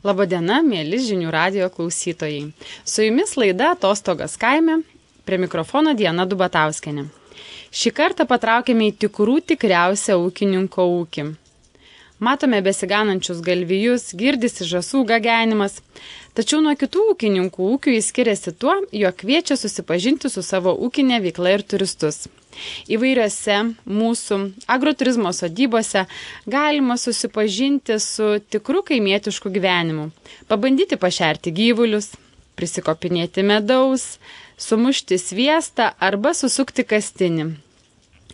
Labadiena, mėly Žinių radijo klausytojai. Su jumis laida Atostogas kaime, prie mikrofono Diana Dubatauskienė. Šį kartą patraukėme į tikriausią ūkininko ūkį. Matome besiganančius galvijus, girdisi žąsų gagenimas. Tačiau nuo kitų ūkininkų ūkių jis skiriasi tuo, jog kviečia susipažinti su savo ūkinė veikla ir turistus. Įvairiose mūsų agroturizmo sodybose galima susipažinti su tikru kaimietišku gyvenimu, pabandyti pašerti gyvulius, prisikopinėti medaus, sumušti sviestą arba susukti kastinį.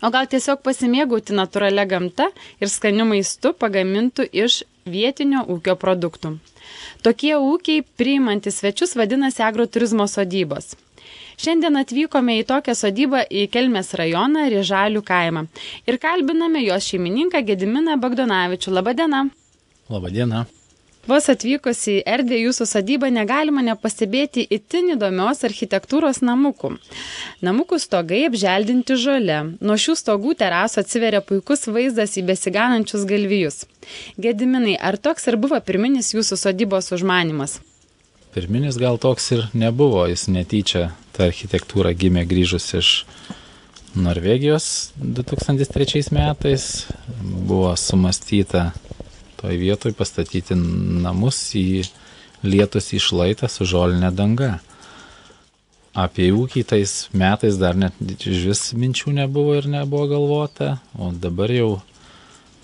O gal tiesiog pasimėgauti natūralia gamta ir skaniu maistu pagamintų iš vietinio ūkio produktų. Tokie ūkiai priimantis svečius vadinasi agroturizmo sodybos. Šiandien atvykome į tokią sodybą į Kelmės rajoną, Riežalių kaimą ir kalbiname jos šeimininką Gediminą Bagdonavičių. Labadiena. Labadiena. Vos atvykus į erdvę jūsų sodybą negalima nepastebėti itin įdomios architektūros namukų. Namukų stogai apželdinti žole. Nuo šių stogų teraso atsiveria puikus vaizdas į besiganančius galvijus. Gediminai, ar toks ir buvo pirminis jūsų sodybos užmanymas? Pirminis gal toks ir nebuvo, jis netyčia, ta architektūra gimė grįžus iš Norvegijos 2003 metais. Buvo sumąstyta toj vietoj pastatyti namus į lietus į šlaitą su žolinė danga. Apie ūkį tais metais dar net vis minčių nebuvo ir nebuvo galvota, o dabar jau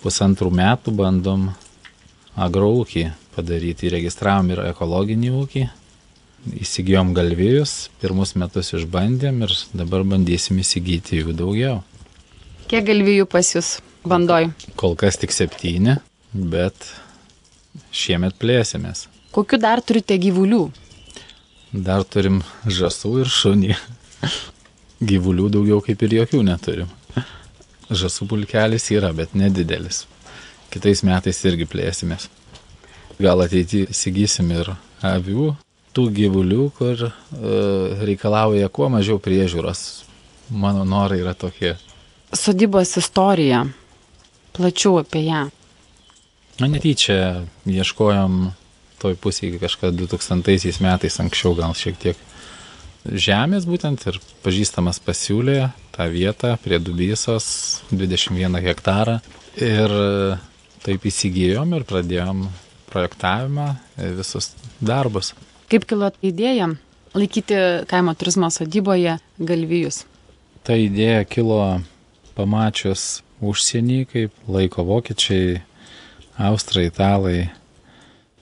1,5 metų bandom agroūkį padaryti. Įregistravom ir ekologinį ūkį, įsigijom galvijus, pirmus metus išbandėm ir dabar bandysim įsigyti jų daugiau. Kiek galvijų pas jūs bandoj? Kol kas tik 7, bet šiemet plėsimės. Kokiu dar turite gyvulių? Dar turim žąsų ir šunį. Gyvulių daugiau kaip ir jokių neturim. Žąsų pulkelis yra, bet nedidelis. Kitais metais irgi plėsimės. Gal ateityje įsigysim ir avių, tų gyvulių, kur reikalauja kuo mažiau priežiūros. Mano norai yra tokie. Sodybos istorija. Plačiau apie ją. Netyčia ieškojom toj pusėje kažkada 2000 metais, anksčiau gal šiek tiek žemės būtent, ir pažįstamas pasiūlė tą vietą prie Dubysos, 21 hektarą. Ir taip įsigijom ir pradėjom projektavimą, visus darbus. Kaip kilo idėja laikyti kaimo turizmo sodyboje galvijus? Ta idėja kilo pamačius užsienį, kaip laiko vokiečiai, austrai, italai,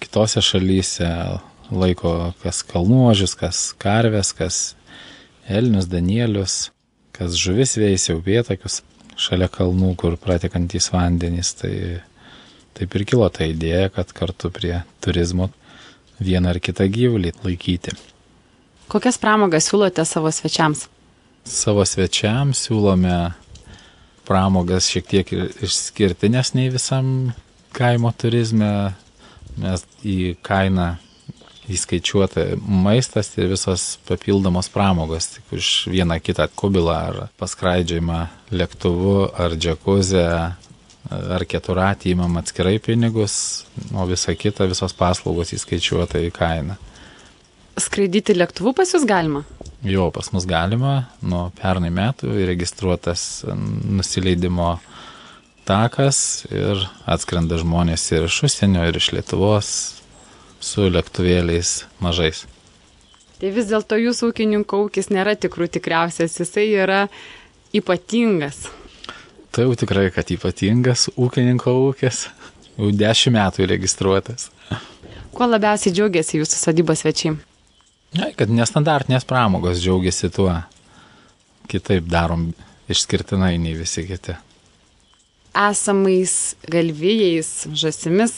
kitose šalyse laiko kas kalnuožius, kas karves, kas elnius, danielius, kas žuvis veisia, upėtakius šalia kalnų, kur pratekantys vandenys. Tai taip ir kilo ta idėja, kad kartu prie turizmo vieną ar kitą gyvulį laikyti. Kokias pramogas siūlote savo svečiams? Savo svečiams siūlome pramogas šiek tiek išskirtinės nei visam kaimo turizme. Mes į kainą įskaičiuota maistas ir visos papildomos pramogos, tik už vieną kitą kubilą ar paskraidžiojimą lėktuvu ar džakuzę ar keturatį įmam atskirai pinigus, o visa kita, visos paslaugos įskaičiuota į kainą. Skraidyti lėktuvu pas jūs galima? Jo, pas mus galima. Nuo pernai metų įregistruotas nusileidimo takas ir atskrenda žmonės ir iš užsienio, ir iš Lietuvos su lėktuvėliais mažais. Tai vis dėlto jūsų ūkininko ūkis nėra tikriausias, jisai yra ypatingas. Tai jau tikrai, kad ypatingas ūkininko ūkis, jau 10 metų įregistruotas. Kuo labiausiai džiaugiasi jūsų sodybos svečiai? Kad nestandartinės pramogos džiaugiasi tuo. Kitaip darom išskirtinai nei visi kiti. Esamais galvijais, žąsimis,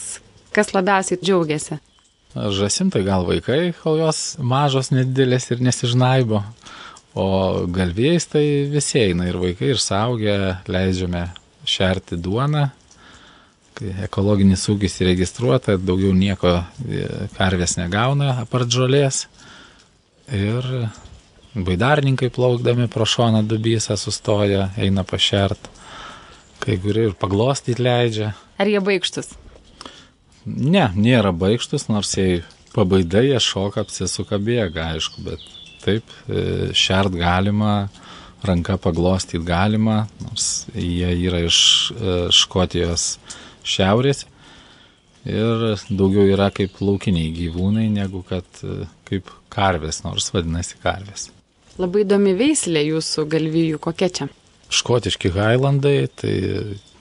kas labiausiai džiaugiasi? Žąsim tai gal vaikai, kol jos mažos, nedidelės ir nesižnaibo. O galvijais tai visi eina, ir vaikai, ir suaugę, leidžiame šerti duoną. Kai ekologinis ūkis įregistruota, daugiau nieko karvės negauna apart žolės. Ir baidarninkai plaukdami pro šoną Dubysą sustoja, eina pašert. Kai kurie ir paglostyti leidžia. Ar jie baikštus? Ne, nėra baikštus, nors jei pabaida, jie šoka, apsisuka, bėga, aišku, bet taip, šert galima, ranka paglostyti galima, nors jie yra iš Škotijos šiaurės ir daugiau yra kaip laukiniai gyvūnai, negu kad kaip karvės, nors vadinasi karvės. Labai įdomi veislė jūsų galvijų, kokia čia? Škotiški Highlandai, tai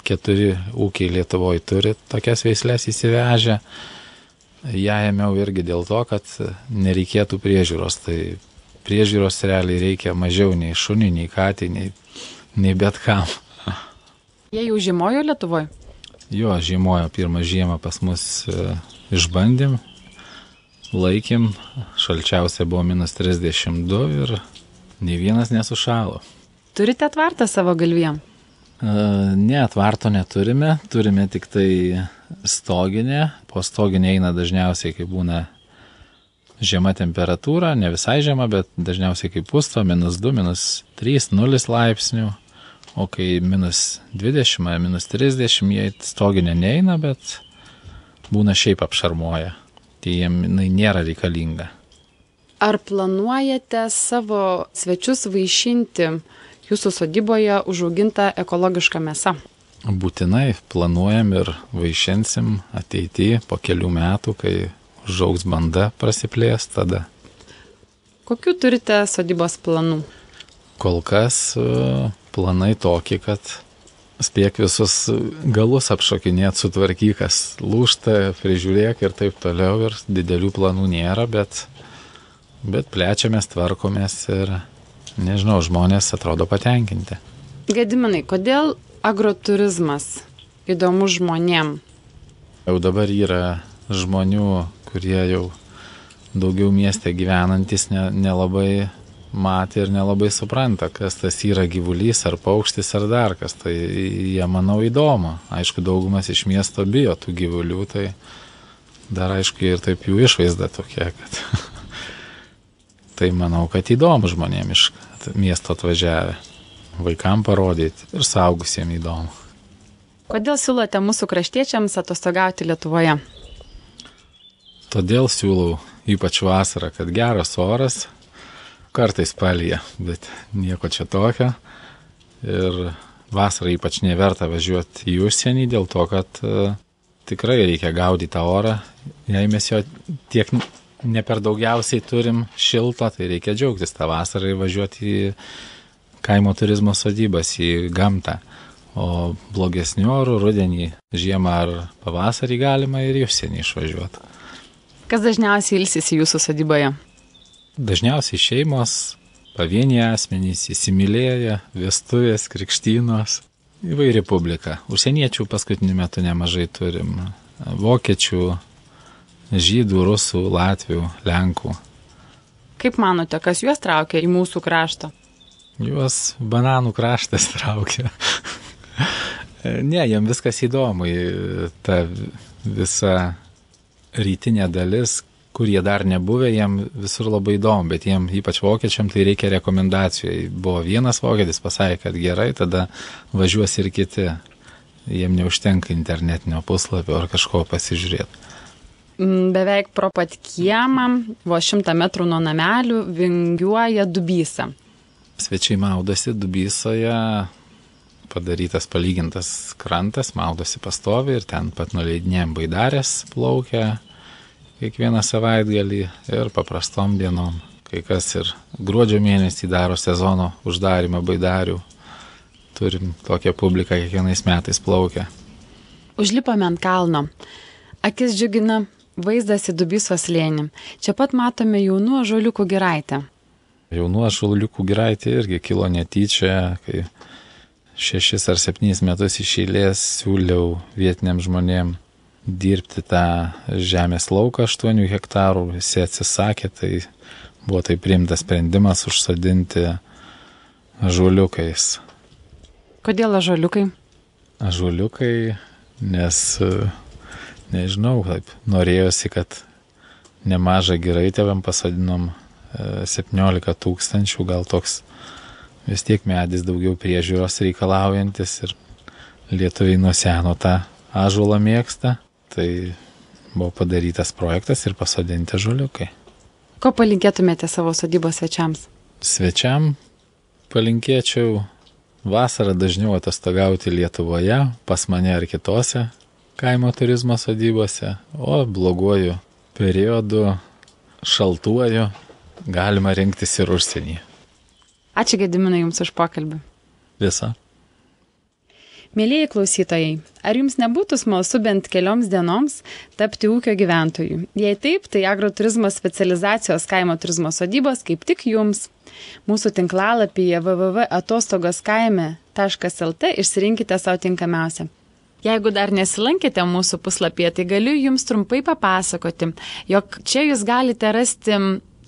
4 ūkiai Lietuvoje turi tokias veislės įsivežę. Ja ėmiau irgi dėl to, kad nereikėtų priežiūros. Tai priežiūros realiai reikia mažiau nei šuniui, nei katei, nei bet kam. Jie jau žiemojo Lietuvoje? Jo, žiemojo pirmą žiemą pas mus išbandėm, laikėm, šalčiausia buvo -32 ir nei vienas nesušalo. Turite tvartą savo galvijam? Ne, tvarto neturime, turime tik tai stoginę. Po stoginę eina dažniausiai, kai būna žema temperatūra, ne visai žema, bet dažniausiai kaip pusto, -2, -3, 0 laipsnių, o kai -20, -30, jie stoginę neina, bet būna šiaip apšarmoja. Tai jiem nėra reikalinga. Ar planuojate savo svečius vaišinti jūsų sodyboje užauginta ekologiška mėsa? Būtinai planuojam ir vaišinsim ateityje po kelių metų, kai užaugs banda prasiplės tada. Kokių turite sodybos planų? Kol kas planai tokie, kad spėk visus galus apšokinėti, sutvarkyk, kas lūžta, prižiūrėk ir taip toliau. Ir didelių planų nėra, bet plečiamės, tvarkomės ir nežinau, žmonės atrodo patenkinti. Gediminai, kodėl agroturizmas įdomus žmonėm? Jau dabar yra žmonių, kurie jau daugiau mieste gyvenantis nelabai matė ir nelabai supranta, kas tas yra gyvulys ar paukštis ar dar kas. Tai jie, manau, įdomu. Aišku, daugumas iš miesto bijo tų gyvulių, tai dar aišku ir taip jų išvaizda tokia, kad tai manau, kad įdomu žmonėm iš miesto atvažiavę. Vaikam parodyti ir saugusiems įdomu. Kodėl siūlote mūsų kraštiečiams atostogauti Lietuvoje? Todėl siūlau ypač vasarą, kad geras oras, kartais palyja, bet nieko čia tokio. Ir vasarą ypač neverta važiuoti į užsienį dėl to, kad tikrai reikia gaudyti tą orą. Jei mes jo tiek ne per daugiausiai turim šilto, tai reikia džiaugtis tą vasarą ir važiuoti į kaimo turizmo sodybas, į gamtą. O blogesnių orų rudenį, žiemą ar pavasarį galima ir į užsienį išvažiuoti. Kas dažniausiai ilsisi jūsų sodyboje? Dažniausiai šeimos, pavieniai asmenys, įsimylėję, vestuvės, krikštynos, įvairi publika. Užsieniečių paskutiniu metu nemažai turim. Vokiečių, žydų, rusų, latvių, lenkų. Kaip manote, kas juos traukia į mūsų kraštą? Juos bananų kraštas traukia. Ne, jam viskas įdomu. Ta visa rytinė dalis, kur jie dar nebuvę, jam visur labai įdomu, bet jiem ypač vokiečiam tai reikia rekomendacijų. Buvo vienas vokietis pasakė, kad gerai, tada važiuos ir kiti. Jiem neužtenka internetinio puslapio ar kažko pasižiūrėti. Beveik pro pat kiemą, vos 100 metrų nuo namelių, vingiuoja Dubysa. Svečiai maudosi Dubysoje, padarytas palygintas krantas, maudosi pastovi ir ten pat nuleidinėjom baidarės plaukia kiekvieną savaitgalį ir paprastom dienom. Kai kas ir gruodžio mėnesį daro sezono uždarimą baidarių. Turim tokią publiką, kiekvienais metais plaukia. Užlipame ant kalno. Akis džiugina vaizdas į Dubysos slėnį. Čia pat matome jaunų ąžuoliukų giraitę. Jaunų ąžuoliukų giraitė irgi kilo netyčia, kai 6 ar 7 metus iš eilės siūliau vietiniam žmonėm dirbti tą žemės lauką 8 hektarų. Visi atsisakė, tai buvo tai priimtas sprendimas užsodinti ąžuoliukais. Kodėl ąžuoliukai? Ąžuoliukai, nes, nežinau, taip, norėjosi, kad nemažą giraitę pasodinom 17 000, gal toks vis tiek medis daugiau priežiūros reikalaujantis ir lietuviai nuo seno tą ąžuolą mėgsta. Tai buvo padarytas projektas ir pasodinti ąžuoliukai. Ko palinkėtumėte savo sodybos svečiams? Svečiam palinkėčiau vasarą dažniau atostogauti Lietuvoje, pas mane ar kitose kaimo turizmo sodybose, o bloguoju periodu, šaltuoju, galima rinktis ir užsienyje. Ačiū Gediminai Jums už pokalbį. Visa. Mėlieji klausytojai, ar Jums nebūtų smalsu bent kelioms dienoms tapti ūkio gyventojų? Jei taip, tai agroturizmo specializacijos kaimo turizmo sodybos kaip tik Jums. Mūsų tinklalapyje www.atostogaskaime.lt išsirinkite savo tinkamiausią. Jeigu dar nesilankėte mūsų puslapyje, tai galiu Jums trumpai papasakoti, jog čia Jūs galite rasti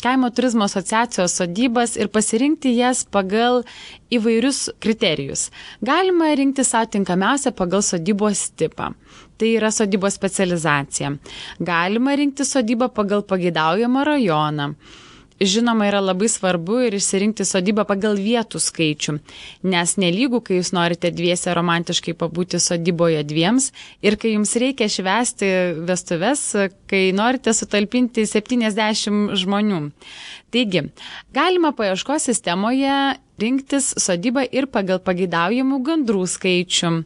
kaimo turizmo asociacijos sodybas ir pasirinkti jas pagal įvairius kriterijus. Galima rinkti savo tinkamiausią pagal sodybos tipą. Tai yra sodybos specializacija. Galima rinkti sodybą pagal pageidaujamą rajoną. Žinoma, yra labai svarbu ir išsirinkti sodybą pagal vietų skaičių, nes nelygu, kai Jūs norite dviese romantiškai pabūti sodyboje dviems ir kai Jums reikia švęsti vestuves, kai norite sutalpinti 70 žmonių. Taigi, galima paieškos sistemoje rinktis sodybą ir pagal pageidaujamų gandrų skaičių.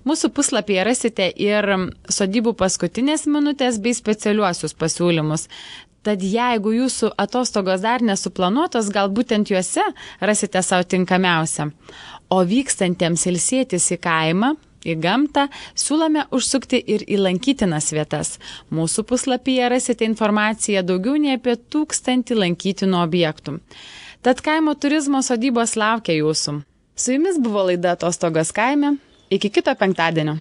Mūsų puslapyje rasite ir sodybų paskutinės minutės bei specialiuosius pasiūlymus. Tad jeigu Jūsų atostogos dar nesuplanuotos, gal būtent juose rasite savo tinkamiausią. O vykstantiems ilsėtis į kaimą, į gamtą, siūlome užsukti ir į lankytinas vietas. Mūsų puslapyje rasite informaciją daugiau nei apie 1000 lankytinų objektų. Tad kaimo turizmo sodybos laukia Jūsų. Su Jumis buvo laida Atostogos kaime. Iki kito penktadienio.